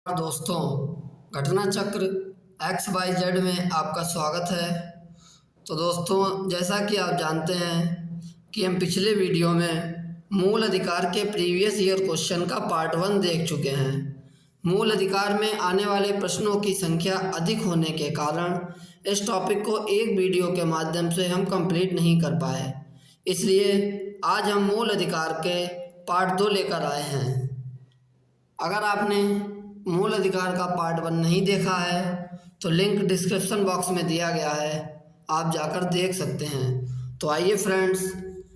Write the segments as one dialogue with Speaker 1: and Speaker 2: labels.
Speaker 1: दोस्तों, घटना चक्र XYZ में आपका स्वागत है। तो दोस्तों, जैसा कि आप जानते हैं कि हम पिछले वीडियो में मूल अधिकार के प्रीवियस ईयर क्वेश्चन का पार्ट 1 देख चुके हैं। मूल अधिकार में आने वाले प्रश्नों की संख्या अधिक होने के कारण इस टॉपिक को एक वीडियो के माध्यम से हम कंप्लीट नहीं कर पाए, इसलिए आज हम मूल अधिकार के पार्ट 2 लेकर आए हैं। अगर आपने मूल अधिकार का पार्ट 1 नहीं देखा है तो लिंक डिस्क्रिप्शन बॉक्स में दिया गया है, आप जाकर देख सकते हैं। तो आइए फ्रेंड्स,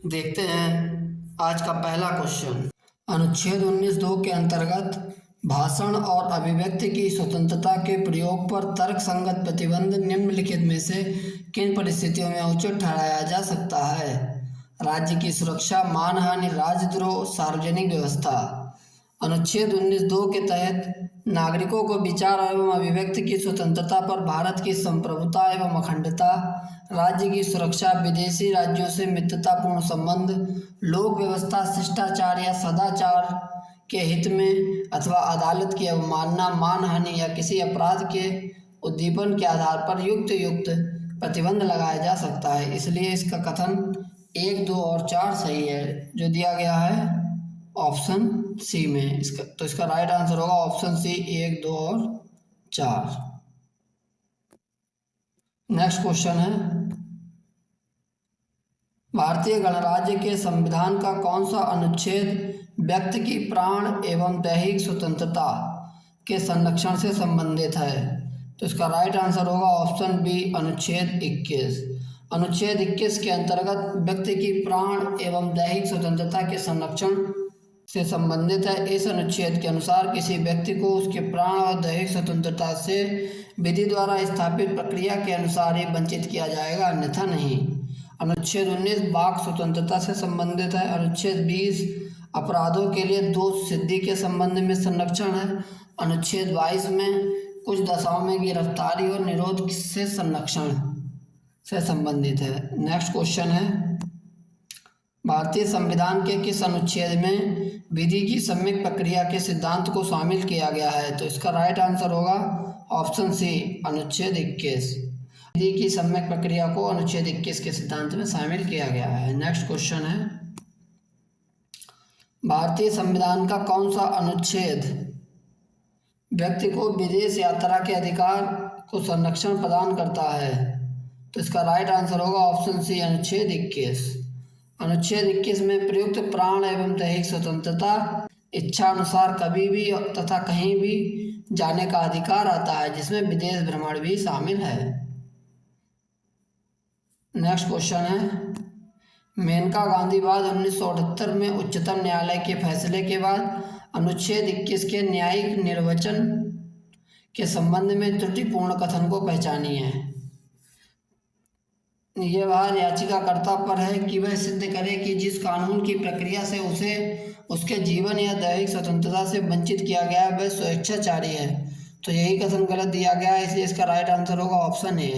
Speaker 1: देखते हैं आज का पहला क्वेश्चन। अनुच्छेद 19(2) के अंतर्गत भाषण और अभिव्यक्ति की स्वतंत्रता के प्रयोग पर तर्कसंगत प्रतिबंध निम्नलिखित में से किन परिस्थितियों में उचित ठहराया जा सकता है? राज्य की सुरक्षा, मानहानि, राजद्रोह, सार्वजनिक व्यवस्था। अनुच्छेद 19(2) के तहत नागरिकों को विचार एवं अभिव्यक्ति की स्वतंत्रता पर भारत की संप्रभुता एवं अखंडता, राज्य की सुरक्षा, विदेशी राज्यों से मित्रतापूर्ण संबंध, लोक व्यवस्था, शिष्टाचार या सदाचार के हित में अथवा अदालत की अवमानना, मानहानि या किसी अपराध के उद्दीपन के आधार पर युक्त प्रतिबंध लगाया जा सकता है। इसलिए इसका कथन 1, 2 और 4 सही है, जो दिया गया है ऑप्शन सी में। इसका राइट आंसर होगा ऑप्शन सी, 1, 2 और 4। नेक्स्ट क्वेश्चन है, भारतीय गणराज्य के संविधान का कौन सा अनुच्छेद व्यक्ति की प्राण एवं दैहिक स्वतंत्रता के संरक्षण से संबंधित है? तो इसका राइट आंसर होगा ऑप्शन बी, अनुच्छेद 21। अनुच्छेद 21 के अंतर्गत व्यक्ति की प्राण एवं दैहिक स्वतंत्रता के संरक्षण से संबंधित है। इस अनुच्छेद के अनुसार किसी व्यक्ति को उसके प्राण और दैहिक स्वतंत्रता से विधि द्वारा स्थापित प्रक्रिया के अनुसार ही वंचित किया जाएगा, अन्यथा नहीं। अनुच्छेद 19 वाक स्वतंत्रता से संबंधित है। अनुच्छेद 20 अपराधों के लिए दोष सिद्धि के संबंध में संरक्षण है। अनुच्छेद 22 में कुछ दशाओं में गिरफ्तारी और निरोध से संरक्षण से संबंधित है। नेक्स्ट क्वेश्चन है, भारतीय संविधान के किस अनुच्छेद में विधि की सम्यक प्रक्रिया के सिद्धांत को शामिल किया गया है? तो इसका राइट आंसर होगा ऑप्शन सी, अनुच्छेद 21। विधि की सम्यक प्रक्रिया को अनुच्छेद 21 के सिद्धांत में शामिल किया गया है। नेक्स्ट क्वेश्चन है, भारतीय संविधान का कौन सा अनुच्छेद व्यक्ति को विदेश यात्रा के अधिकार को संरक्षण प्रदान करता है? तो इसका राइट आंसर होगा ऑप्शन सी, अनुच्छेद 21। अनुच्छेद 21 में प्रयुक्त प्राण एवं दैहिक स्वतंत्रता, इच्छा अनुसार कभी भी तथा कहीं भी जाने का अधिकार आता है, जिसमें विदेश भ्रमण भी शामिल है। नेक्स्ट क्वेश्चन है, मेनका गांधीवाद 1978 में उच्चतम न्यायालय के फैसले के बाद अनुच्छेद 21 के न्यायिक निर्वचन के संबंध में त्रुटिपूर्ण कथन को पहचानिए। यह भार याचिकाकर्ता पर है कि वह सिद्ध करे कि जिस कानून की प्रक्रिया से उसे उसके जीवन या दैहिक स्वतंत्रता से वंचित किया गया है वह स्वेच्छाचारी है। तो यही कथन गलत दिया गया है, इसलिए इसका राइट आंसर होगा ऑप्शन ए,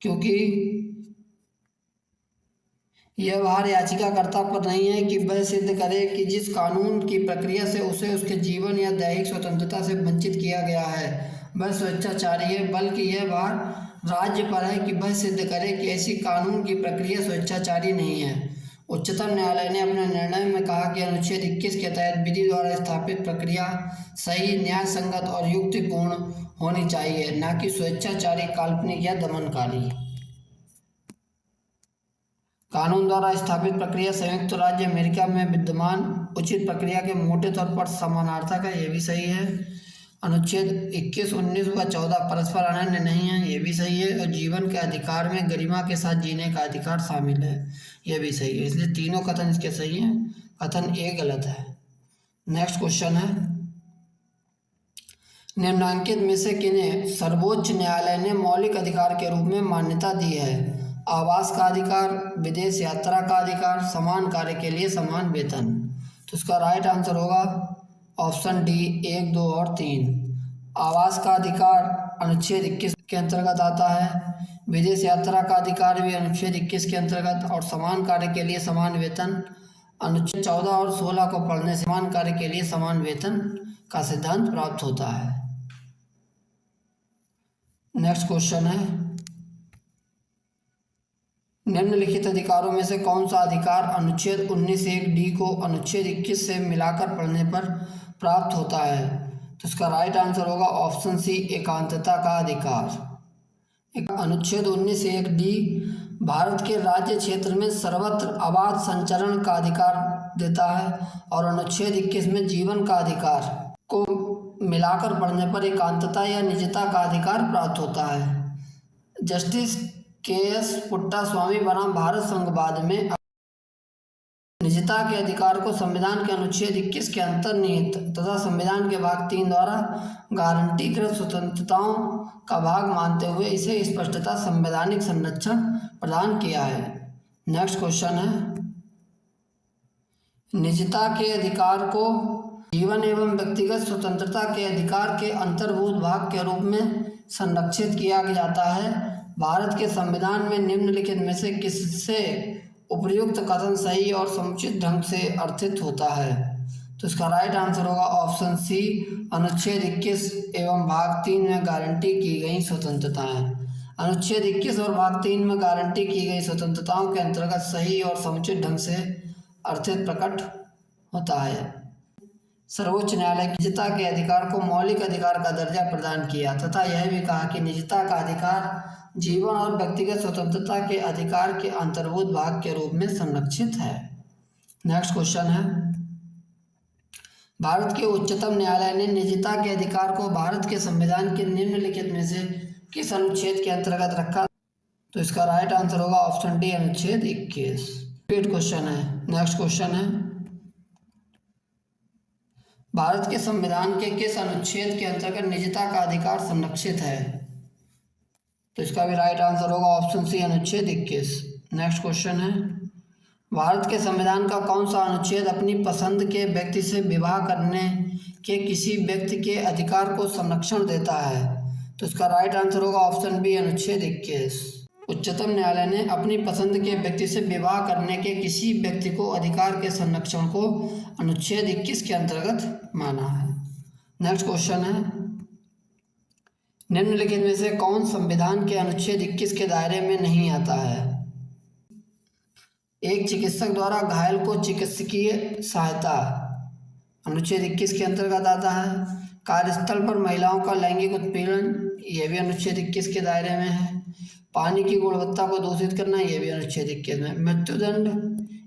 Speaker 1: क्योंकि यह भार याचिकाकर्ता पर नहीं है कि वह सिद्ध करे कि जिस कानून की प्रक्रिया से उसे उसके जीवन या दैहिक स्वतंत्रता से वंचित किया गया है वह स्वेच्छाचारी है, बल्कि यह भार राज्य पर है कि वह सिद्ध करे कि ऐसी कानून की प्रक्रिया स्वेच्छाचारी नहीं है। उच्चतम न्यायालय ने अपने निर्णय में कहा कि अनुच्छेद 21 के तहत विधि द्वारा स्थापित प्रक्रिया सही, न्याय संगत और युक्तिपूर्ण होनी चाहिए, न कि स्वेच्छाचारी, काल्पनिक या दमनकारी। कानून द्वारा स्थापित प्रक्रिया संयुक्त राज्य अमेरिका में विद्यमान उचित प्रक्रिया के मोटे तौर पर समानार्थक है, यह भी सही है। अनुच्छेद 21, 19 व 14 परस्पर अनन्य नहीं है, यह भी सही है। और जीवन के अधिकार में गरिमा के साथ जीने का अधिकार शामिल है, यह भी सही है। इसलिए तीनों कथन इसके सही हैं, कथन ए गलत है। नेक्स्ट क्वेश्चन है, निम्नलिखित में से किन्हें सर्वोच्च न्यायालय ने मौलिक अधिकार के रूप में मान्यता दी है? आवास का अधिकार, विदेश यात्रा का अधिकार, समान कार्य के लिए समान वेतन। तो इसका राइट आंसर होगा ऑप्शन डी, 1, 2 और 3। आवास का अधिकार अनुच्छेद 21 के अंतर्गत आता है, विदेश यात्रा का अधिकार भी अनुच्छेद 21 के अंतर्गत, और समान कार्य के लिए समान वेतन अनुच्छेद 14 और 16 को पढ़ने से समान कार्य के लिए समान वेतन का सिद्धांत प्राप्त होता है। नेक्स्ट क्वेश्चन है, निम्नलिखित अधिकारों में से कौन सा अधिकार अनुच्छेद 19(1)(d) को अनुच्छेद 21 से मिलाकर पढ़ने पर प्राप्त होता है? तो इसका राइट आंसर होगा ऑप्शन सी, एकांतता का अधिकार। अनुच्छेद 19(1)(d) भारत के राज्य क्षेत्र में सर्वत्र अबाध संचरण का अधिकार देता है और अनुच्छेद 21 में जीवन का अधिकार को मिलाकर पढ़ने पर एकांतता या निजता का अधिकार प्राप्त होता है। Justice KS. पुट्टास्वामी बनाम भारत संघवाद में निजता के अधिकार को संविधान के अनुच्छेद 21 के अंतर्निहित तथा संविधान के भाग 3 द्वारा गारंटीकृत स्वतंत्रताओं का भाग मानते हुए इसे स्पष्टता संवैधानिक संरक्षण प्रदान किया है। नेक्स्ट क्वेश्चन है, निजता के अधिकार को जीवन एवं व्यक्तिगत स्वतंत्रता के अधिकार के अंतर्भूत भाग के रूप में संरक्षित किया जाता है। भारत के संविधान में निम्नलिखित में से किससे उपर्युक्त कथन सही और समुचित ढंग से अर्थित होता है? तो इसका राइट आंसर होगा ऑप्शन सी, अनुच्छेद 21 एवं भाग 3 में गारंटी की गई स्वतंत्रताएं। अनुच्छेद 21 और भाग 3 में गारंटी की गई स्वतंत्रताओं के अंतर्गत सही और समुचित ढंग से अर्थित प्रकट होता है। सर्वोच्च न्यायालय ने निजता के अधिकार को मौलिक अधिकार का दर्जा प्रदान किया तथा यह भी कहा कि निजता का अधिकार जीवन और व्यक्तिगत स्वतंत्रता के अधिकार के अंतर्भूत भाग के रूप में संरक्षित है। नेक्स्ट क्वेश्चन है, भारत के उच्चतम न्यायालय ने निजता के अधिकार को भारत के संविधान के निम्नलिखित में से किस अनुच्छेद के अंतर्गत रखा? तो इसका राइट आंसर होगा ऑप्शन डी, अनुच्छेद 21। रिपीट क्वेश्चन है। नेक्स्ट क्वेश्चन है, भारत के संविधान के किस अनुच्छेद के अंतर्गत निजता का अधिकार संरक्षित है? तो इसका भी राइट आंसर होगा ऑप्शन सी, अनुच्छेद 21। नेक्स्ट क्वेश्चन है, भारत के संविधान का कौन सा अनुच्छेद अपनी पसंद के व्यक्ति से विवाह करने के किसी व्यक्ति के अधिकार को संरक्षण देता है? तो इसका राइट आंसर होगा ऑप्शन बी, अनुच्छेद 21। उच्चतम न्यायालय ने अपनी पसंद के व्यक्ति से विवाह करने के किसी व्यक्ति को अधिकार के संरक्षण को अनुच्छेद 21 के अंतर्गत माना है। नेक्स्ट क्वेश्चन है, निम्नलिखित में से कौन संविधान के अनुच्छेद 21 के दायरे में नहीं आता है? एक चिकित्सक द्वारा घायल को चिकित्सकीय सहायता अनुच्छेद 21 के अंतर्गत आता है। कार्यस्थल पर महिलाओं का लैंगिक उत्पीड़न, यह भी अनुच्छेद 21 के दायरे में है। पानी की गुणवत्ता को दूषित करना, यह भी अनुच्छेद 21 में। मृत्युदंड,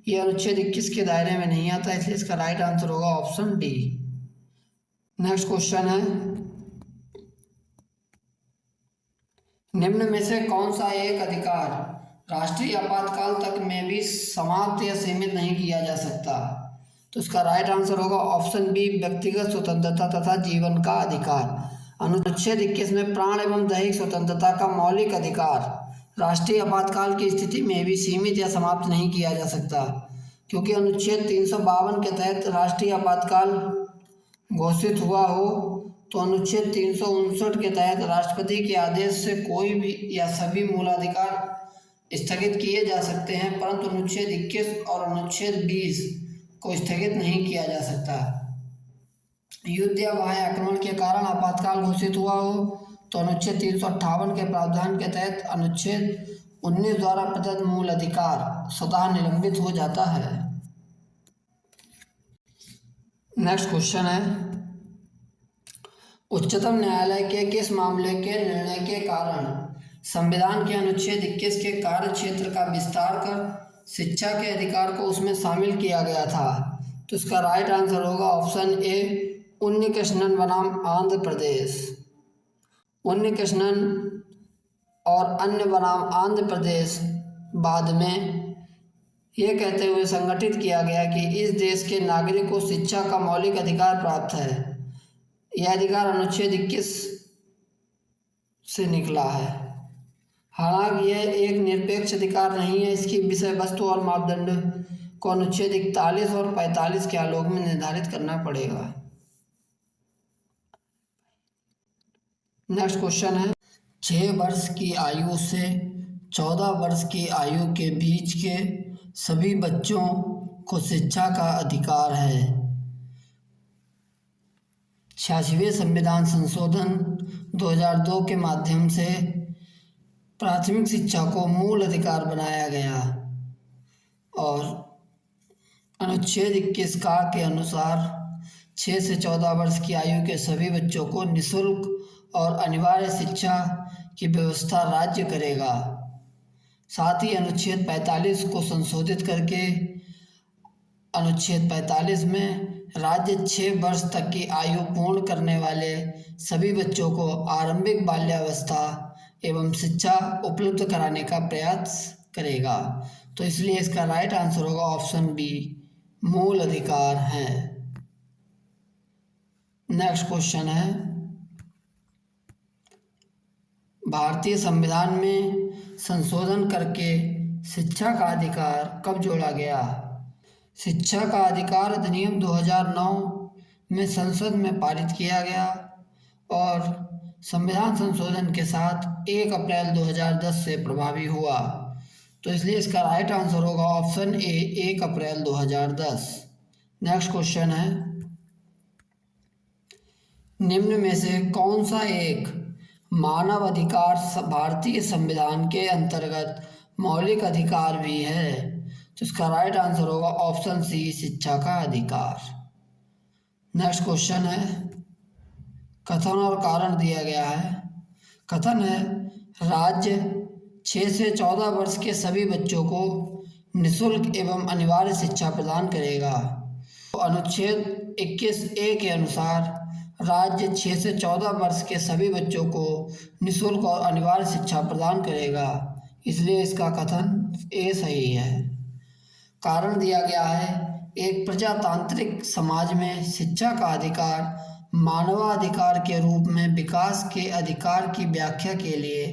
Speaker 1: यह अनुच्छेद 21 के दायरे में नहीं आता, इसलिए इसका राइट आंसर होगा ऑप्शन डी। नेक्स्ट क्वेश्चन है, निम्न में से कौन सा एक अधिकार राष्ट्रीय आपातकाल तक में भी समाप्त या सीमित नहीं किया जा सकता? तो इसका राइट आंसर होगा ऑप्शन बी, व्यक्तिगत स्वतंत्रता तथा जीवन का अधिकार। अनुच्छेद 21 में प्राण एवं दैहिक स्वतंत्रता का मौलिक अधिकार राष्ट्रीय आपातकाल की स्थिति में भी सीमित या समाप्त नहीं किया जा सकता, क्योंकि अनुच्छेद 352 के तहत राष्ट्रीय आपातकाल घोषित हुआ हो तो अनुच्छेद 359 के तहत राष्ट्रपति के आदेश से कोई भी या सभी मूलाधिकार स्थगित किए जा सकते हैं, परंतु अनुच्छेद 21 और अनुच्छेद 20 को स्थगित नहीं किया जा सकता। युद्ध या बाह्य आक्रमण के कारण आपातकाल घोषित हुआ हो तो अनुच्छेद 358 के प्रावधान के तहत अनुच्छेद 19 द्वारा प्रदत्त मूल अधिकार स्वतः निलंबित हो जाता है। नेक्स्ट क्वेश्चन है, उच्चतम न्यायालय के किस मामले के निर्णय के कारण संविधान के अनुच्छेद 21 के कार्य क्षेत्र का विस्तार कर शिक्षा के अधिकार को उसमें शामिल किया गया था? तो इसका राइट आंसर होगा ऑप्शन ए, उन्नीकृष्णन बनाम आंध्र प्रदेश। उन्नीकृष्णन और अन्य बनाम आंध्र प्रदेश बाद में ये कहते हुए संगठित किया गया कि इस देश के नागरिक को शिक्षा का मौलिक अधिकार प्राप्त है। यह अधिकार अनुच्छेद 21 से निकला है। हालांकि यह एक निरपेक्ष अधिकार नहीं है, इसकी विषय वस्तु और मापदंड को अनुच्छेद 41 और 45 के आलोक में निर्धारित करना पड़ेगा। नेक्स्ट क्वेश्चन है, 6 वर्ष की आयु से 14 वर्ष की आयु के बीच के सभी बच्चों को शिक्षा का अधिकार है। 86वें संविधान संशोधन 2002 के माध्यम से प्राथमिक शिक्षा को मूल अधिकार बनाया गया और अनुच्छेद 21 का के अनुसार 6 से 14 वर्ष की आयु के सभी बच्चों को निःशुल्क और अनिवार्य शिक्षा की व्यवस्था राज्य करेगा। साथ ही अनुच्छेद 45 को संशोधित करके अनुच्छेद 45 में राज्य 6 वर्ष तक की आयु पूर्ण करने वाले सभी बच्चों को आरंभिक बाल्यावस्था एवं शिक्षा उपलब्ध कराने का प्रयास करेगा। तो इसलिए इसका राइट आंसर होगा ऑप्शन बी, मूल अधिकार है। नेक्स्ट क्वेश्चन है, भारतीय संविधान में संशोधन करके शिक्षा का अधिकार कब जोड़ा गया? शिक्षा का अधिकार अधिनियम 2009 में संसद में पारित किया गया और संविधान संशोधन के साथ 1 अप्रैल 2010 से प्रभावी हुआ। तो इसलिए इसका राइट आंसर होगा option A, 1 April 2010। Next question है, निम्न में से कौन सा एक मानव अधिकार भारतीय संविधान के अंतर्गत मौलिक अधिकार भी है? तो इसका राइट आंसर होगा ऑप्शन सी, शिक्षा का अधिकार। नेक्स्ट क्वेश्चन है, कथन और कारण दिया गया है। कथन है, राज्य 6 से 14 वर्ष के सभी बच्चों को निःशुल्क एवं अनिवार्य शिक्षा प्रदान करेगा। तो अनुच्छेद 21A के अनुसार राज्य 6 से 14 वर्ष के सभी बच्चों को निःशुल्क और अनिवार्य शिक्षा प्रदान करेगा, इसलिए इसका कथन ए सही है। कारण दिया गया है, एक प्रजातांत्रिक समाज में शिक्षा का अधिकार मानवाधिकार के रूप में विकास के अधिकार की व्याख्या के लिए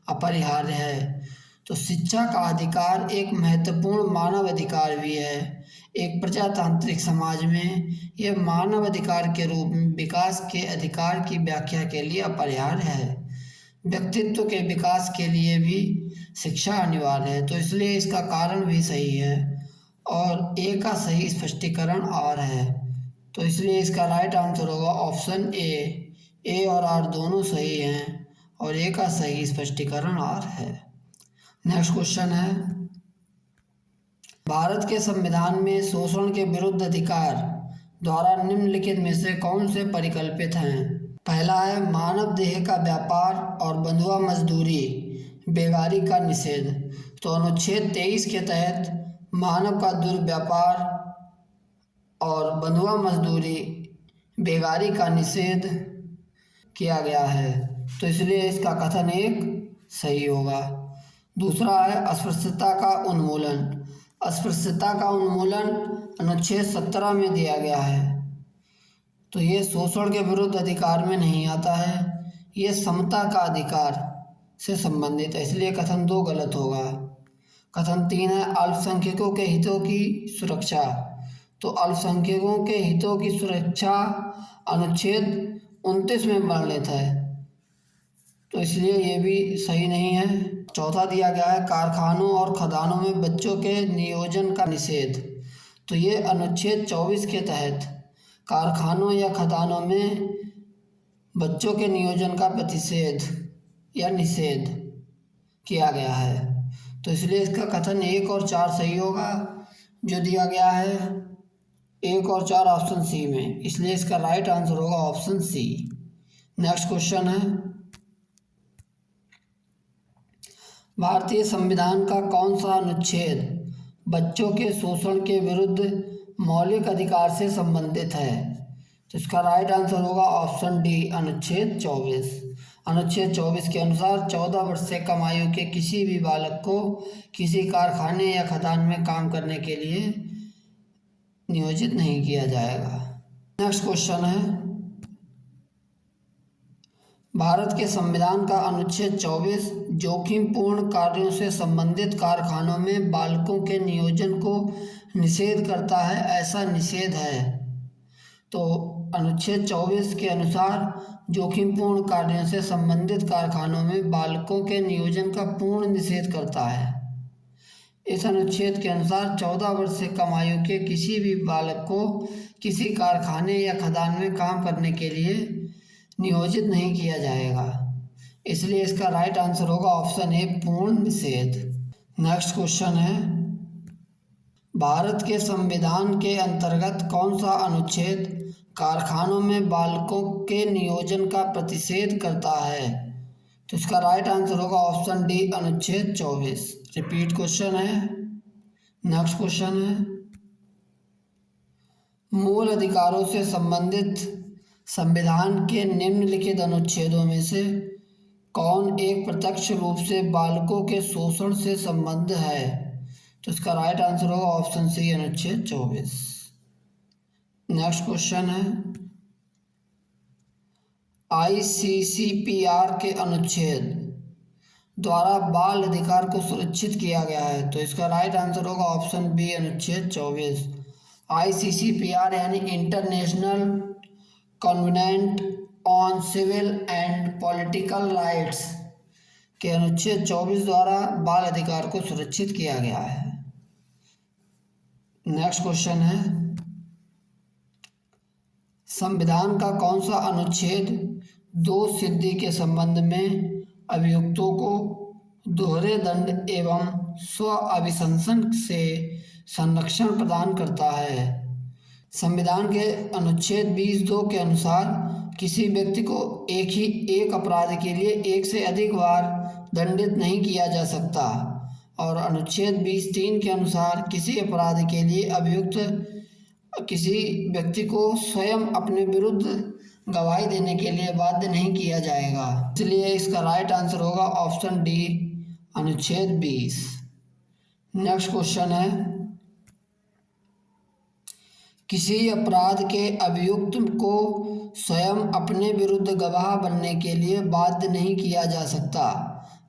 Speaker 1: अपरिहार्य है। तो शिक्षा का अधिकार एक महत्वपूर्ण मानव अधिकार भी है। एक प्रजातांत्रिक समाज में यह मानव अधिकार के रूप में विकास के अधिकार की व्याख्या के लिए अपरिहार्य है। व्यक्तित्व के विकास के लिए भी शिक्षा अनिवार्य है, तो इसलिए इसका कारण भी सही है और ए का सही स्पष्टीकरण आर है। तो इसलिए इसका राइट आंसर होगा ऑप्शन ए और आर दोनों सही हैं और ए का सही स्पष्टीकरण आर है। नेक्स्ट क्वेश्चन है, भारत के संविधान में शोषण के विरुद्ध अधिकार द्वारा निम्नलिखित में से कौन से परिकल्पित हैं? पहला है मानव देह का व्यापार और बंधुआ मजदूरी बेगारी का निषेध। तो अनुच्छेद 23 के तहत मानव का दुर्व्यापार और बंधुआ मजदूरी बेगारी का निषेध किया गया है, तो इसलिए इसका कथन एक सही होगा। दूसरा है अस्पृश्यता का उन्मूलन। अस्पृश्यता का उन्मूलन अनुच्छेद 17 में दिया गया है, तो ये शोषण के विरुद्ध अधिकार में नहीं आता है, ये समता का अधिकार से संबंधित है, इसलिए कथन 2 गलत होगा। कथन 3 है अल्पसंख्यकों के हितों की सुरक्षा। तो अल्पसंख्यकों के हितों की सुरक्षा अनुच्छेद 29 में वर्णित है, तो इसलिए ये भी सही नहीं है। चौथा दिया गया है कारखानों और खदानों में बच्चों के नियोजन का निषेध। तो ये अनुच्छेद 24 के तहत कारखानों या खदानों में बच्चों के नियोजन का प्रतिषेध या निषेध किया गया है, तो इसलिए इसका कथन 1 और 4 सही होगा। जो दिया गया है 1 और 4 ऑप्शन सी में, इसलिए इसका राइट आंसर होगा ऑप्शन सी। नेक्स्ट क्वेश्चन है, भारतीय संविधान का कौन सा अनुच्छेद बच्चों के शोषण के विरुद्ध मौलिक अधिकार से संबंधित है? तो इसका राइट आंसर होगा ऑप्शन डी, अनुच्छेद 24। अनुच्छेद 24 के अनुसार 14 वर्ष से कम आयु के किसी भी बालक को किसी कारखाने या खदान में काम करने के लिए नियोजित नहीं किया जाएगा। नेक्स्ट क्वेश्चन है, भारत के संविधान का अनुच्छेद 24 जोखिमपूर्ण कार्यों से संबंधित कारखानों में बालकों के नियोजन को निषेध करता है, ऐसा निषेध है। तो अनुच्छेद 24 के अनुसार जोखिमपूर्ण कार्यों से संबंधित कारखानों में बालकों के नियोजन का पूर्ण निषेध करता है। इस अनुच्छेद के अनुसार 14 वर्ष से कम आयु के किसी भी बालक को किसी कारखाने या खदान में काम करने के लिए नियोजित नहीं किया जाएगा। इसलिए इसका राइट आंसर होगा ऑप्शन ए, पूर्ण निषेध। नेक्स्ट क्वेश्चन है, भारत के संविधान के अंतर्गत कौन सा अनुच्छेद कारखानों में बालकों के नियोजन का प्रतिषेध करता है? तो इसका राइट आंसर होगा ऑप्शन डी, अनुच्छेद 24। रिपीट क्वेश्चन है। नेक्स्ट क्वेश्चन है, मूल अधिकारों से संबंधित संविधान के निम्नलिखित अनुच्छेदों में से कौन एक प्रत्यक्ष रूप से बालकों के शोषण से संबद्ध है? तो इसका राइट आंसर होगा ऑप्शन सी, अनुच्छेद 24। नेक्स्ट क्वेश्चन है, ICCPR के अनुच्छेद द्वारा बाल अधिकार को सुरक्षित किया गया है। तो इसका राइट आंसर होगा ऑप्शन बी, अनुच्छेद 24। ICCPR यानी international covenant on civil and political rights के अनुच्छेद 24 द्वारा बाल अधिकार को सुरक्षित किया गया है। नेक्स्ट क्वेश्चन है, संविधान का कौन सा अनुच्छेद दोष सिद्धि के संबंध में अभियुक्तों को दोहरे दंड एवं स्व अभिशंसन से संरक्षण प्रदान करता है? संविधान के अनुच्छेद 20(2) के अनुसार किसी व्यक्ति को एक अपराध के लिए एक से अधिक बार दंडित नहीं किया जा सकता, और अनुच्छेद 20(3) के अनुसार किसी अपराध के लिए अभियुक्त किसी व्यक्ति को स्वयं अपने विरुद्ध गवाही देने के लिए बाध्य नहीं किया जाएगा। इसलिए इसका राइट आंसर होगा ऑप्शन डी, अनुच्छेद 20। नेक्स्ट क्वेश्चन है, किसी अपराध के अभियुक्त को स्वयं अपने विरुद्ध गवाह बनने के लिए बाध्य नहीं किया जा सकता।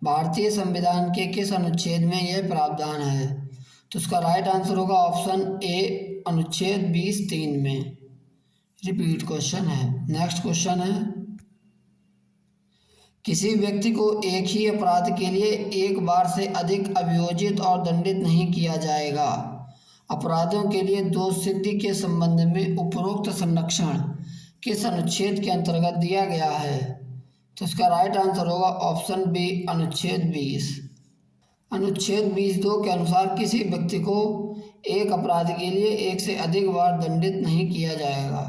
Speaker 1: भारतीय संविधान के किस अनुच्छेद में यह प्रावधान है? तो उसका राइट आंसर होगा ऑप्शन ए, अनुच्छेद 20(3) में। रिपीट क्वेश्चन है। नेक्स्ट क्वेश्चन है, किसी व्यक्ति को एक ही अपराध के लिए एक बार से अधिक अभियोजित और दंडित नहीं किया जाएगा। अपराधों के लिए दोष सिद्धि के संबंध में उपरोक्त संरक्षण किस अनुच्छेद के अंतर्गत दिया गया है? तो इसका राइट आंसर होगा ऑप्शन बी, अनुच्छेद 20। अनुच्छेद 20(2) के अनुसार किसी व्यक्ति को एक अपराध के लिए एक से अधिक बार दंडित नहीं किया जाएगा।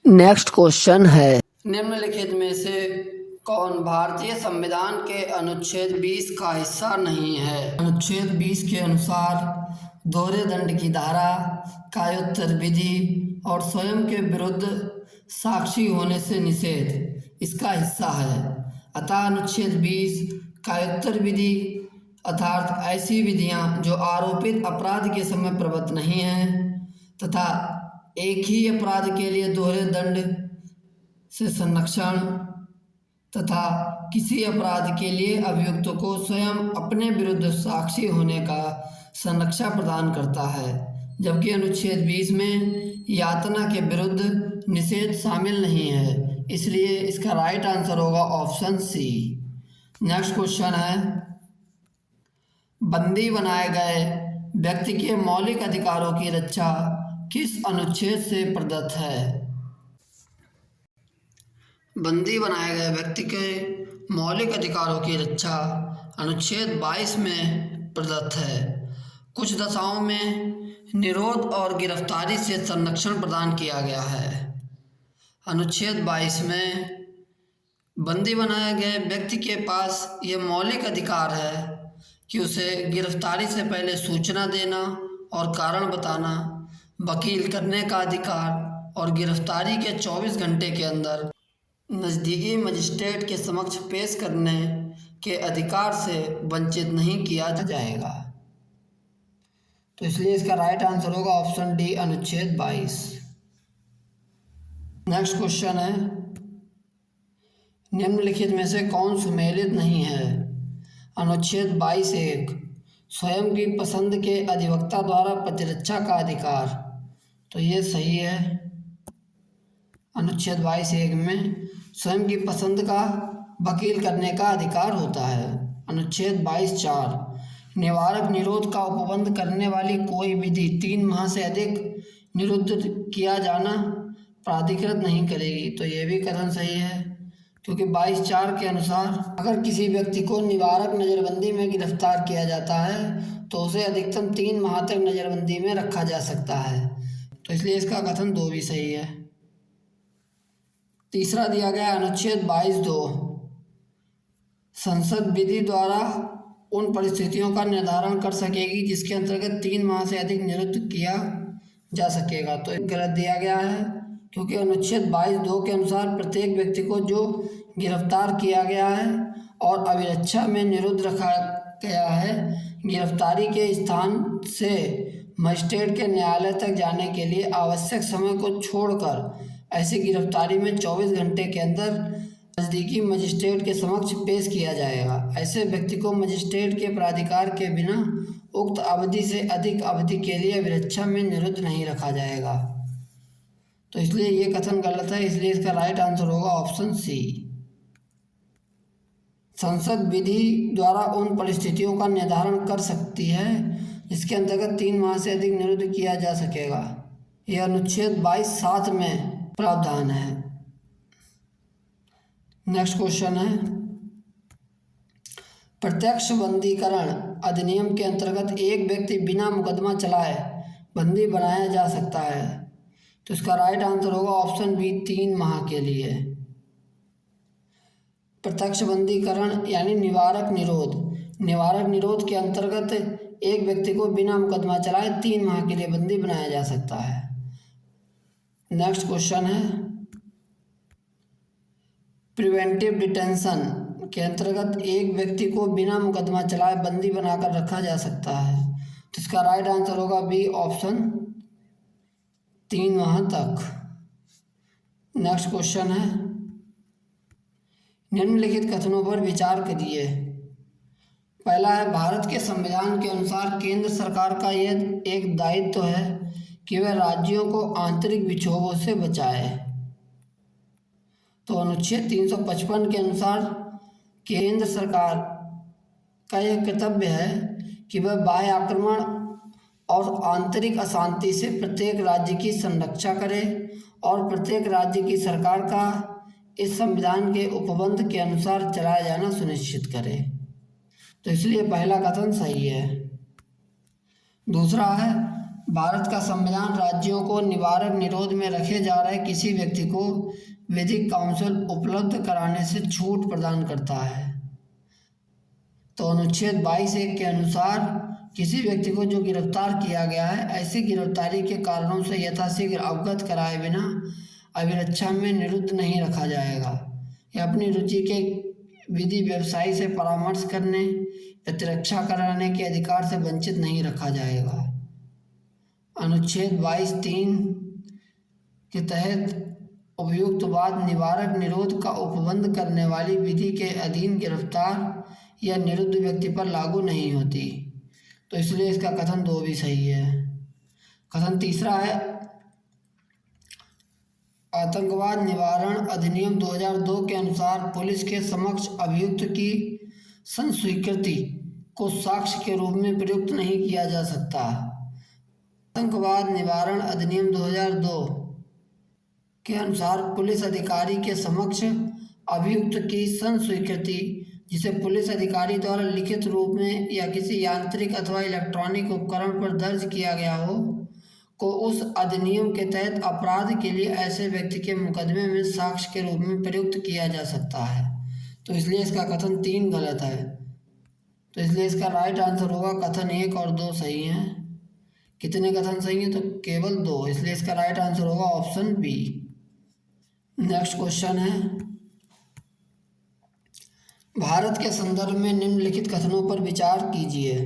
Speaker 1: नेक्स्ट क्वेश्चन है, निम्नलिखित में से कौन भारतीय संविधान के अनुच्छेद 20 का हिस्सा नहीं है? अनुच्छेद 20 के अनुसार दोहरे दंड की धारा, कायोत्तर विधि और स्वयं के विरुद्ध साक्षी होने से निषेध इसका हिस्सा है। अतः अनुच्छेद 20 कायोत्तर विधि अर्थात ऐसी विधियां जो आरोपित अपराध के समय प्रबद्ध नहीं हैं तथा एक ही अपराध के लिए दोहरे दंड से संरक्षण तथा किसी अपराध के लिए अभियुक्त को स्वयं अपने विरुद्ध साक्षी होने का संरक्षण प्रदान करता है, जबकि अनुच्छेद 20 में यातना के विरुद्ध निषेध शामिल नहीं है। इसलिए इसका राइट आंसर होगा ऑप्शन सी। नेक्स्ट क्वेश्चन है, बंदी बनाए गए व्यक्ति के मौलिक अधिकारों की रक्षा किस अनुच्छेद से प्रदत्त है? बंदी बनाए गए व्यक्ति के मौलिक अधिकारों की रक्षा अनुच्छेद 22 में प्रदत्त है। कुछ दशाओं में निरोध और गिरफ्तारी से संरक्षण प्रदान किया गया है। अनुच्छेद 22 में बंदी बनाए गए व्यक्ति के पास ये मौलिक अधिकार है कि उसे गिरफ्तारी से पहले सूचना देना और कारण बताना, वकील करने का अधिकार और गिरफ्तारी के 24 घंटे के अंदर नज़दीकी मजिस्ट्रेट के समक्ष पेश करने के अधिकार से वंचित नहीं किया जाएगा। तो इसलिए इसका राइट आंसर होगा ऑप्शन डी, अनुच्छेद 22। नेक्स्ट क्वेश्चन है, निम्नलिखित में से कौन सुमेलित नहीं है? अनुच्छेद 22(1) स्वयं की पसंद के अधिवक्ता द्वारा प्रतिरक्षा का अधिकार, तो ये सही है। अनुच्छेद 22(1) में स्वयं की पसंद का वकील करने का अधिकार होता है। अनुच्छेद 22(4) निवारक निरोध का उपबंध करने वाली कोई विधि 3 माह से अधिक निरुद्ध किया जाना प्राधिकृत नहीं करेगी। तो ये भी कथन सही है, क्योंकि 22(4) के अनुसार अगर किसी व्यक्ति को निवारक नज़रबंदी में गिरफ्तार किया जाता है तो उसे अधिकतम 3 माह तक नज़रबंदी में रखा जा सकता है। तो इसलिए इसका कथन 2 भी सही है। तीसरा दिया गया अनुच्छेद 22(2) संसद विधि द्वारा उन परिस्थितियों का निर्धारण कर सकेगी जिसके अंतर्गत 3 माह से अधिक निरुद्ध किया जा सकेगा। तो गलत दिया गया है, क्योंकि अनुच्छेद 22(2) के अनुसार प्रत्येक व्यक्ति को जो गिरफ्तार किया गया है और अभिरक्षा में निरुद्ध रखा गया है, गिरफ्तारी के स्थान से मजिस्ट्रेट के न्यायालय तक जाने के लिए आवश्यक समय को छोड़कर ऐसी गिरफ्तारी में 24 घंटे के अंदर नज़दीकी मजिस्ट्रेट के समक्ष पेश किया जाएगा। ऐसे व्यक्ति को मजिस्ट्रेट के प्राधिकार के बिना उक्त अवधि से अधिक अवधि के लिए अभिरक्षा में निरुद्ध नहीं रखा जाएगा। तो इसलिए ये कथन गलत है, इसलिए इसका राइट आंसर होगा ऑप्शन सी। संसद विधि द्वारा उन परिस्थितियों का निर्धारण कर सकती है जिसके अंतर्गत 3 माह से अधिक निरुद्ध किया जा सकेगा। यह अनुच्छेद 22(7) में प्रावधान है। नेक्स्ट क्वेश्चन है, प्रत्यक्ष बंदीकरण अधिनियम के अंतर्गत एक व्यक्ति बिना मुकदमा चलाए बंदी बनाया जा सकता है। तो इसका राइट आंसर होगा ऑप्शन बी, 3 माह के लिए। प्रत्यक्ष बंदीकरण यानी निवारक निरोध, निवारक निरोध के अंतर्गत एक व्यक्ति को बिना मुकदमा चलाए 3 माह के लिए बंदी बनाया जा सकता है। नेक्स्ट क्वेश्चन है, प्रिवेंटिव डिटेंशन के अंतर्गत एक व्यक्ति को बिना मुकदमा चलाए बंदी बनाकर रखा जा सकता है। तो इसका राइट आंसर होगा बी, ऑप्शन 3 माह तक। नेक्स्ट क्वेश्चन है, निम्नलिखित कथनों पर विचार करिए। पहला है, भारत के संविधान के अनुसार केंद्र सरकार का यह एक दायित्व है कि वह राज्यों को आंतरिक विक्षोभों से बचाए। तो अनुच्छेद 355 के अनुसार केंद्र सरकार का यह कर्तव्य है कि वह बाह्य आक्रमण और आंतरिक अशांति से प्रत्येक राज्य की संरक्षा करे और प्रत्येक राज्य की सरकार का इस संविधान के उपबंध के अनुसार चलाया जाना सुनिश्चित करे। तो इसलिए पहला कथन सही है। दूसरा है, भारत का संविधान राज्यों को निवारक निरोध में रखे जा रहे किसी व्यक्ति को विधिक काउंसिल उपलब्ध कराने से छूट प्रदान करता है। तो अनुच्छेद 22(1) के अनुसार किसी व्यक्ति को जो गिरफ्तार किया गया है, ऐसी गिरफ्तारी के कारणों से यथाशीघ्र अवगत कराए बिना अभिरक्षा में निरुद्ध नहीं रखा जाएगा या अपनी रुचि के विधि व्यवसायी से परामर्श करने, प्रतिरक्षा कराने के अधिकार से वंचित नहीं रखा जाएगा। अनुच्छेद 22(3) के तहत उपयुक्तवाद निवारक निरोध का उपबंध करने वाली विधि के अधीन गिरफ्तार या निरुद्ध व्यक्ति पर लागू नहीं होती। तो इसलिए इसका कथन 2 भी सही है। कथन तीसरा है, आतंकवाद निवारण अधिनियम 2002 के अनुसार पुलिस के समक्ष अभियुक्त की संस्वीकृति को साक्ष्य के रूप में प्रयुक्त नहीं किया जा सकता। आतंकवाद निवारण अधिनियम 2002 के अनुसार पुलिस अधिकारी के समक्ष अभियुक्त की संस्वीकृति, जिसे पुलिस अधिकारी द्वारा लिखित रूप में या किसी यांत्रिक अथवा इलेक्ट्रॉनिक उपकरण पर दर्ज किया गया हो, को उस अधिनियम के तहत अपराध के लिए ऐसे व्यक्ति के मुकदमे में साक्ष्य के रूप में प्रयुक्त किया जा सकता है। तो इसलिए इसका कथन 3 गलत है। तो इसलिए इसका राइट आंसर होगा कथन 1 और 2 सही हैं। कितने कथन सही हैं? तो केवल 2, इसलिए इसका राइट आंसर होगा ऑप्शन बी। नेक्स्ट क्वेश्चन है, भारत के संदर्भ में निम्नलिखित कथनों पर विचार कीजिए।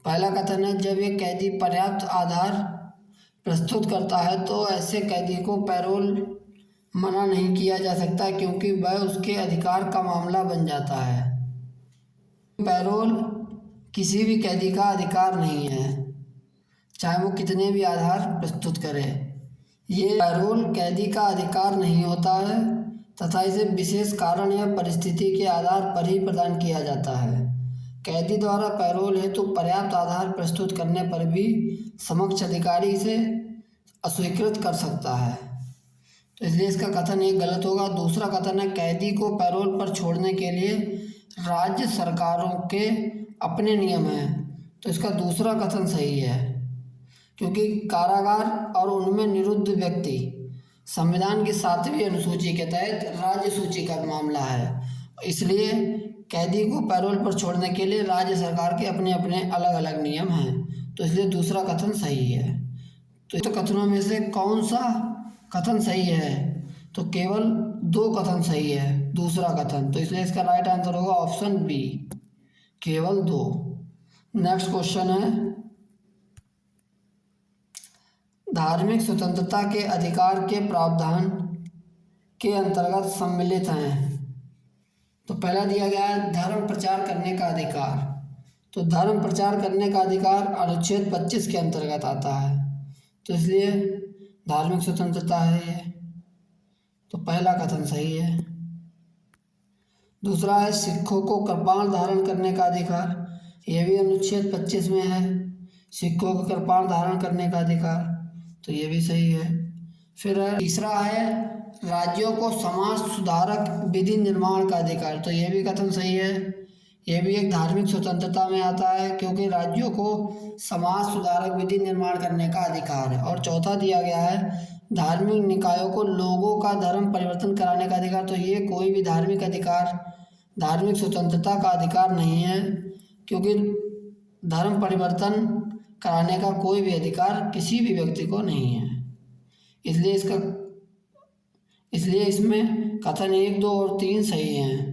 Speaker 1: पहला कथन है, जब एक कैदी पर्याप्त आधार प्रस्तुत करता है तो ऐसे कैदी को पैरोल मना नहीं किया जा सकता, क्योंकि वह उसके अधिकार का मामला बन जाता है। पैरोल किसी भी कैदी का अधिकार नहीं है, चाहे वो कितने भी आधार प्रस्तुत करे। ये पैरोल कैदी का अधिकार नहीं होता है तथा इसे विशेष कारण या परिस्थिति के आधार पर ही प्रदान किया जाता है। कैदी द्वारा पैरोल हेतु पर्याप्त आधार प्रस्तुत करने पर भी समक्ष अधिकारी से अस्वीकृत कर सकता है। तो इसलिए इसका कथन एक गलत होगा। दूसरा कथन है कैदी को पैरोल पर छोड़ने के लिए राज्य सरकारों के अपने नियम हैं। तो इसका दूसरा कथन सही है, क्योंकि कारागार और उनमें निरुद्ध व्यक्ति संविधान की 7वीं अनुसूची के तहत राज्य सूची का मामला है। इसलिए कैदी को पैरोल पर छोड़ने के लिए राज्य सरकार के अपने अपने अलग अलग नियम हैं। तो इसलिए दूसरा कथन सही है। तो कथनों में से कौन सा कथन सही है? तो केवल 2 कथन सही है, दूसरा कथन। तो इसलिए इसका राइट आंसर होगा ऑप्शन बी, केवल 2। नेक्स्ट क्वेश्चन है, धार्मिक स्वतंत्रता के अधिकार के प्रावधान के अंतर्गत सम्मिलित हैं। तो पहला दिया गया है धर्म प्रचार करने का अधिकार। तो धर्म प्रचार करने का अधिकार अनुच्छेद 25 के अंतर्गत आता है। तो इसलिए धार्मिक स्वतंत्रता है ये। तो पहला कथन सही है। दूसरा है सिखों को कृपाण धारण करने का अधिकार। यह भी अनुच्छेद 25 में है, सिखों को कृपाण धारण करने का अधिकार। तो ये भी सही है। फिर तीसरा है राज्यों को समाज सुधारक विधि निर्माण का अधिकार। तो ये भी कथन सही है। यह भी एक धार्मिक स्वतंत्रता में आता है, क्योंकि राज्यों को समाज सुधारक विधि निर्माण करने का अधिकार है। और चौथा दिया गया है धार्मिक निकायों को लोगों का धर्म परिवर्तन कराने का अधिकार। तो ये कोई भी धार्मिक अधिकार, धार्मिक स्वतंत्रता का अधिकार नहीं है, क्योंकि धर्म परिवर्तन कराने का कोई भी अधिकार किसी भी व्यक्ति को नहीं है। इसलिए इसमें कथन 1, 2 और 3 सही हैं।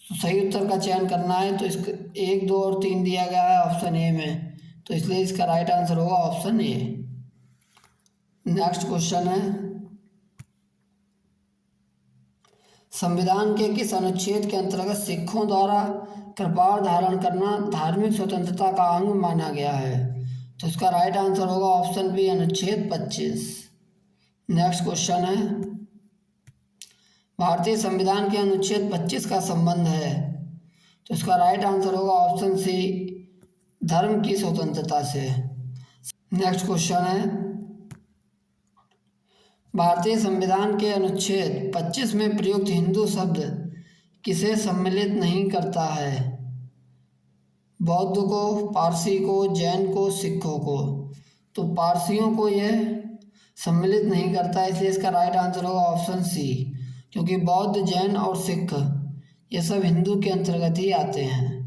Speaker 1: तो सही उत्तर का चयन करना है, तो इसका 1, 2 और 3 दिया गया है ऑप्शन ए में। तो इसलिए इसका राइट आंसर होगा ऑप्शन ए। नेक्स्ट क्वेश्चन है, संविधान के किस अनुच्छेद के अंतर्गत सिखों द्वारा कृपाण धारण करना धार्मिक स्वतंत्रता का अंग माना गया है? तो इसका राइट आंसर होगा ऑप्शन बी, अनुच्छेद 25। नेक्स्ट क्वेश्चन है, भारतीय संविधान के अनुच्छेद 25 का संबंध है। तो इसका राइट आंसर होगा ऑप्शन सी, धर्म की स्वतंत्रता से। नेक्स्ट क्वेश्चन है, भारतीय संविधान के अनुच्छेद 25 में प्रयुक्त हिंदू शब्द किसे सम्मिलित नहीं करता है? बौद्ध को, पारसी को, जैन को, सिखों को। तो पारसियों को यह सम्मिलित नहीं करता है, इसलिए इसका राइट आंसर होगा ऑप्शन सी, क्योंकि बौद्ध, जैन और सिख ये सब हिंदू के अंतर्गत ही आते हैं।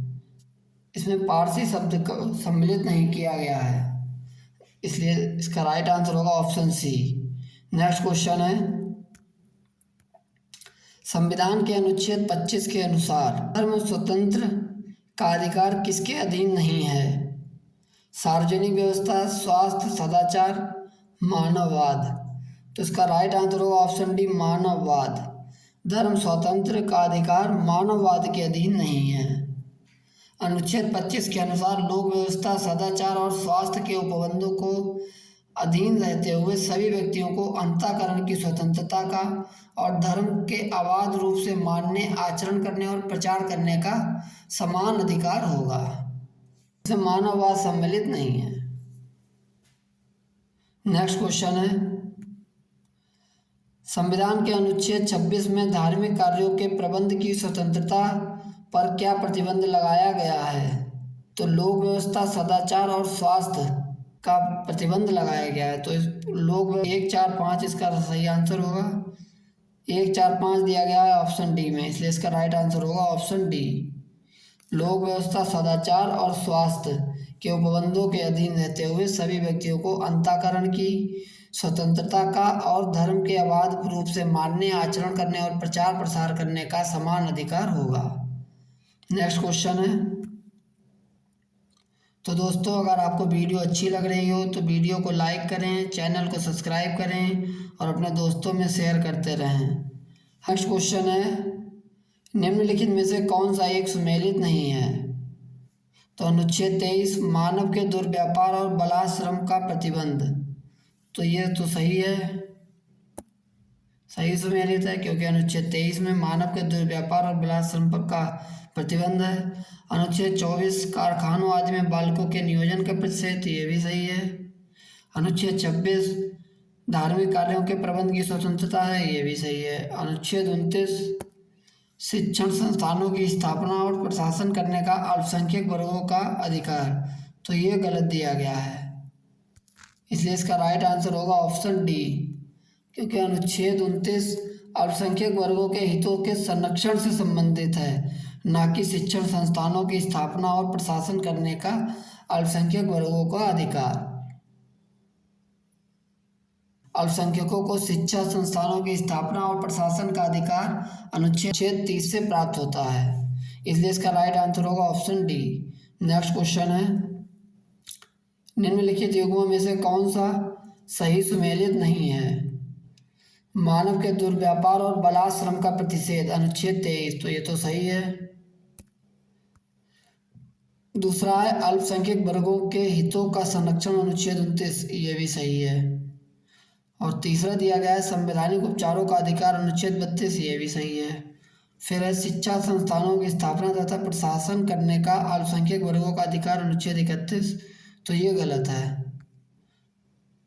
Speaker 1: इसमें पारसी शब्द को सम्मिलित नहीं किया गया है, इसलिए इसका राइट आंसर होगा ऑप्शन सी। नेक्स्ट क्वेश्चन है, संविधान के अनुच्छेद 25 के अनुसार धर्म स्वतंत्र का अधिकार किसके अधीन नहीं है? सार्वजनिक व्यवस्था, स्वास्थ्य, सदाचार, मानववाद। तो इसका राइट आंसर होगा ऑप्शन डी, मानववाद। धर्म स्वतंत्र का अधिकार मानववाद के अधीन नहीं है। अनुच्छेद 25 के अनुसार लोक व्यवस्था, सदाचार और स्वास्थ्य के उपबंधों को अधीन रहते हुए सभी व्यक्तियों को अंतःकरण की स्वतंत्रता का और धर्म के अबाध रूप से मानने, आचरण करने और प्रचार करने का समान अधिकार होगा। इसमें मानववाद सम्मिलित नहीं है। नेक्स्ट क्वेश्चन है, संविधान के अनुच्छेद 26 में धार्मिक कार्यों के प्रबंध की स्वतंत्रता पर क्या प्रतिबंध लगाया गया है? तो लोक व्यवस्था, सदाचार और स्वास्थ्य का प्रतिबंध लगाया गया है। तो इस लोक 1, 4, 5 इसका सही आंसर होगा। 1, 4, 5 दिया गया है ऑप्शन डी में, इसलिए इसका राइट आंसर होगा ऑप्शन डी। लोक व्यवस्था, सदाचार और स्वास्थ्य के उपबंधों के अधीन रहते हुए सभी व्यक्तियों को अंतःकरण की स्वतंत्रता का और धर्म के अबाध रूप से मानने, आचरण करने और प्रचार प्रसार करने का समान अधिकार होगा। नेक्स्ट क्वेश्चन है, तो दोस्तों अगर आपको वीडियो अच्छी लग रही हो तो वीडियो को लाइक करें, चैनल को सब्सक्राइब करें और अपने दोस्तों में शेयर करते रहें। नेक्स्ट क्वेश्चन है, निम्नलिखित में से कौन सा एक सुमेलित नहीं है? तो अनुच्छेद 23 मानव के दुर्व्यापार और बलात्श्रम का प्रतिबंध। तो ये तो सही है, सही सुमेलित है, क्योंकि अनुच्छेद 23 में मानव के दुर्व्यापार और बलात्श्रम का प्रतिबंध है। अनुच्छेद 24 कारखानों आदि में बालकों के नियोजन का प्रतिषेध, ये भी सही है। अनुच्छेद 26 धार्मिक कार्यों के प्रबंध की स्वतंत्रता है, ये भी सही है। अनुच्छेद 29 शिक्षण संस्थानों की स्थापना और प्रशासन करने का अल्पसंख्यक वर्गों का अधिकार, तो ये गलत दिया गया है, इसलिए इसका राइट आंसर होगा ऑप्शन डी, क्योंकि अनुच्छेद 29 अल्पसंख्यक वर्गों के हितों के संरक्षण से संबंधित है, न कि शिक्षण संस्थानों की स्थापना और प्रशासन करने का अल्पसंख्यक वर्गों का अधिकार। अल्पसंख्यकों को शिक्षा संस्थानों की स्थापना और प्रशासन का अधिकार अनुच्छेद 30 से प्राप्त होता है, इसलिए इसका राइट आंसर होगा ऑप्शन डी। नेक्स्ट क्वेश्चन है, निम्नलिखित युग्मों में से कौन सा सही सुमेलित नहीं है? मानव के दुर्व्यापार और बलात्श्रम का प्रतिषेध, अनुच्छेद 23, तो ये तो सही है। दूसरा है अल्पसंख्यक वर्गों के हितों का संरक्षण, अनुच्छेद 29, ये भी सही है। और तीसरा दिया गया है संवैधानिक उपचारों का अधिकार, अनुच्छेद 32, ये भी सही है। फिर है शिक्षा संस्थानों की स्थापना तथा प्रशासन करने का अल्पसंख्यक वर्गों का अधिकार, अनुच्छेद 31, तो ये गलत है,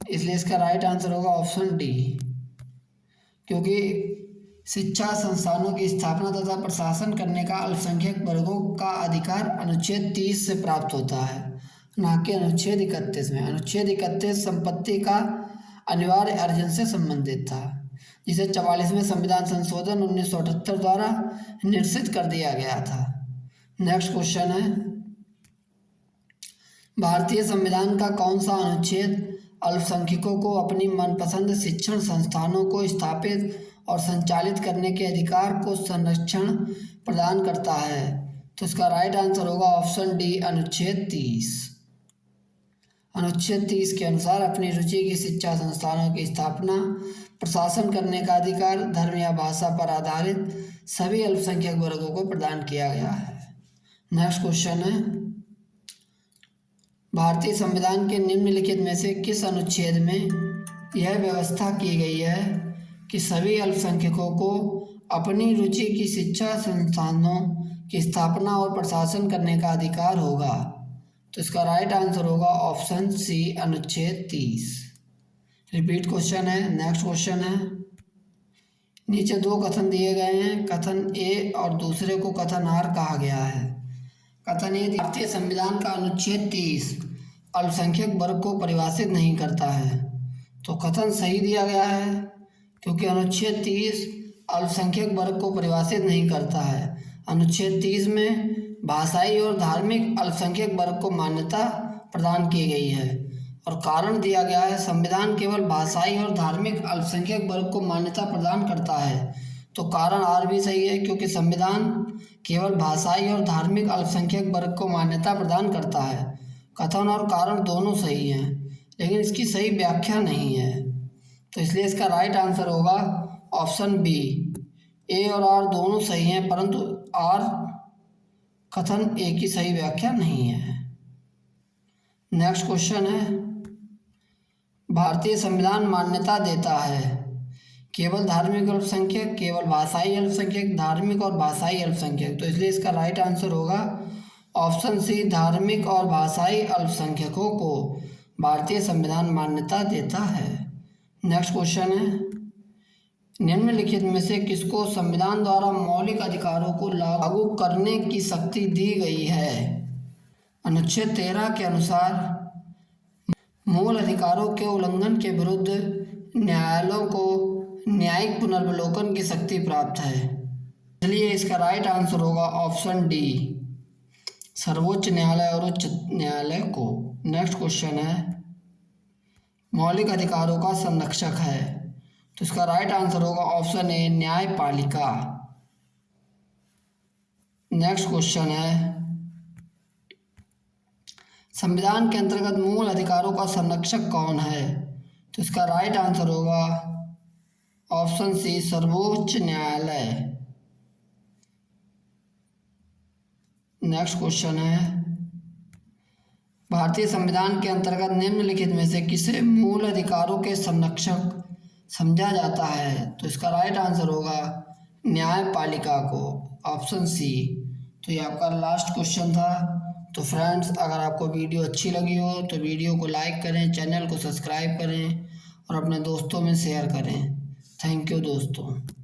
Speaker 1: इसलिए इसका राइट आंसर होगा ऑप्शन डी, क्योंकि शिक्षा संस्थानों की स्थापना तथा प्रशासन करने का अल्पसंख्यक वर्गों का अधिकार अनुच्छेद 30 से प्राप्त होता है, न कि अनुच्छेद 31 में। अनुच्छेद 31 संपत्ति का अनिवार्य अर्जन से संबंधित था, जिसे 44वें संविधान संशोधन 1978 द्वारा निश्चित कर दिया गया था। नेक्स्ट क्वेश्चन है, भारतीय संविधान का कौन सा अनुच्छेद अल्पसंख्यकों को अपनी मनपसंद शिक्षण संस्थानों को स्थापित और संचालित करने के अधिकार को संरक्षण प्रदान करता है? तो इसका राइट आंसर होगा ऑप्शन डी, अनुच्छेद 30। अनुच्छेद 30 के अनुसार अपनी रुचि की शिक्षा संस्थानों की स्थापना, प्रशासन करने का अधिकार धर्म या भाषा पर आधारित सभी अल्पसंख्यक वर्गों को प्रदान किया गया है। नेक्स्ट क्वेश्चन है, भारतीय संविधान के निम्नलिखित में से किस अनुच्छेद में यह व्यवस्था की गई है कि सभी अल्पसंख्यकों को अपनी रुचि की शिक्षा संस्थानों की स्थापना और प्रशासन करने का अधिकार होगा? तो इसका राइट आंसर होगा ऑप्शन सी, अनुच्छेद 30। रिपीट क्वेश्चन है। नेक्स्ट क्वेश्चन है, नीचे दो कथन दिए गए हैं, कथन ए और दूसरे को कथन आर कहा गया है। कथन ए, भारतीय संविधान का अनुच्छेद 30 अल्पसंख्यक वर्ग को परिभाषित नहीं करता है, तो कथन सही दिया गया है, क्योंकि अनुच्छेद 30 अल्पसंख्यक वर्ग को परिभाषित नहीं करता है। अनुच्छेद 30 में भाषाई और धार्मिक अल्पसंख्यक वर्ग को मान्यता प्रदान की गई है, और कारण दिया गया है संविधान केवल भाषाई और धार्मिक अल्पसंख्यक वर्ग को मान्यता प्रदान करता है, तो कारण आर भी सही है, क्योंकि संविधान केवल भाषाई और धार्मिक अल्पसंख्यक वर्ग को मान्यता प्रदान करता है। कथन और कारण दोनों सही हैं, लेकिन इसकी सही व्याख्या नहीं है, तो इसलिए इसका राइट आंसर होगा ऑप्शन बी। ए और आर दोनों सही हैं, परंतु आर कथन ए की सही व्याख्या नहीं है। नेक्स्ट क्वेश्चन है, भारतीय संविधान मान्यता देता है केवल धार्मिक अल्पसंख्यक, केवल भाषाई अल्पसंख्यक, धार्मिक और भाषाई अल्पसंख्यक, तो इसलिए इसका राइट आंसर होगा ऑप्शन सी, धार्मिक और भाषाई अल्पसंख्यकों को भारतीय संविधान मान्यता देता है। नेक्स्ट क्वेश्चन है, निम्नलिखित में से किसको संविधान द्वारा मौलिक अधिकारों को लागू करने की शक्ति दी गई है? अनुच्छेद 13 के अनुसार मूल अधिकारों के उल्लंघन के विरुद्ध न्यायालयों को न्यायिक पुनर्विलोकन की शक्ति प्राप्त है, इसलिए इसका राइट आंसर होगा ऑप्शन डी, सर्वोच्च न्यायालय और उच्च न्यायालय को। नेक्स्ट क्वेश्चन है, मौलिक अधिकारों का संरक्षक है, तो इसका राइट आंसर होगा ऑप्शन ए, न्यायपालिका। नेक्स्ट क्वेश्चन है, संविधान के अंतर्गत मूल अधिकारों का संरक्षक कौन है? तो इसका राइट आंसर होगा ऑप्शन सी, सर्वोच्च न्यायालय। नेक्स्ट क्वेश्चन है, भारतीय संविधान के अंतर्गत निम्नलिखित में से किसे मूल अधिकारों के संरक्षक समझा जाता है? तो इसका राइट आंसर होगा न्यायपालिका को, ऑप्शन सी। तो ये आपका लास्ट क्वेश्चन था। तो फ्रेंड्स, अगर आपको वीडियो अच्छी लगी हो तो वीडियो को लाइक करें, चैनल को सब्सक्राइब करें और अपने दोस्तों में शेयर करें। थैंक यू दोस्तों।